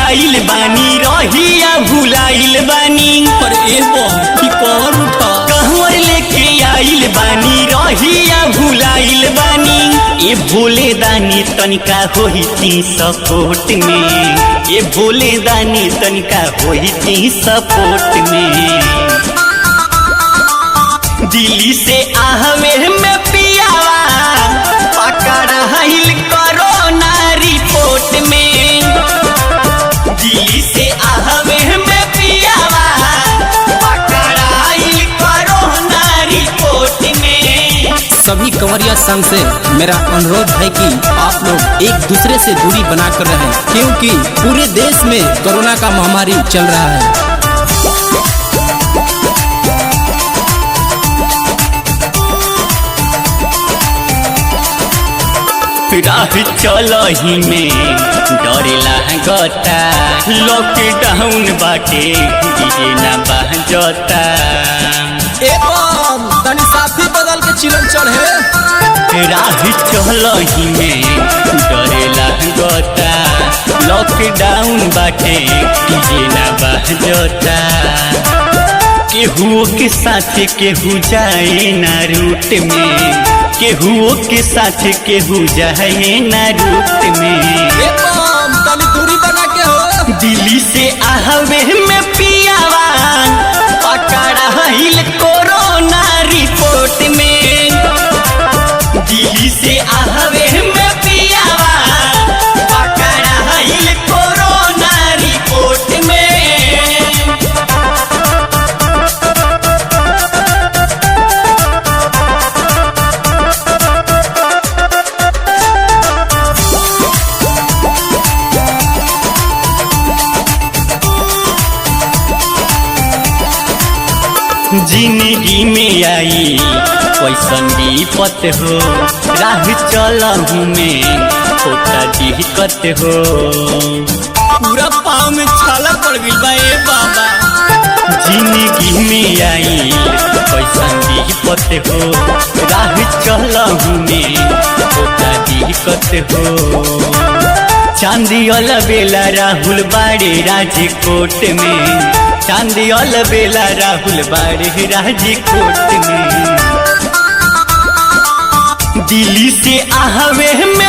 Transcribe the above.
आइल बानी रहिया भुलाइल बानी पर कौन उठा कहवर लेके आइल बानी रहिया भुलाइल बानी ये भोले दानी तनिका होई ती सपोर्ट में ये भोले दानी तनिका होई ती सपोर्ट में दिल्ली से आहवे में पियावा पकड़ाइल कोरोना रिपोर्ट में दिल्ली से आहवे में पियावा पकड़ाइल कोरोना रिपोर्ट में। सभी कंवरिया संघ से मेरा अनुरोध है कि आप लोग एक दूसरे से दूरी बनाकर रहें, क्योंकि पूरे देश में कोरोना का महामारी चल रहा है। राह चलही में डरेला गता लॉकडाउन बाटे ये ना बाजता तनी साथी बदल के चिलम चढ़े। राह चलही में डरेला गता लॉकडाउन बाटे ये ना बाजता केहू के साथ केहू जाए ना रूट में केहू के साथ केहू जाए ना रूट में तनी दूरी बना के हो। दिल्ली से आहवे में पियावा पकड़ाइल कोरोना रिपोर्ट में दिल्ली से आहवे में पियावा पकड़ाइल कोरोना रिपोर्ट में। जिंदगी में आई कैसन विपत हो राह चलहू में होता दिक्कत हो पूरा पाँव में छाला पड़ गई बा ए बाबा। जिंदगी में आई कैसन विपत हो राह चलहू में होता दिक्कत हो चांदी बेला राहुल बाड़े राजकोट में चांदी बेला राहुल बाड़े राजकोट में दिल्ली से आहवे में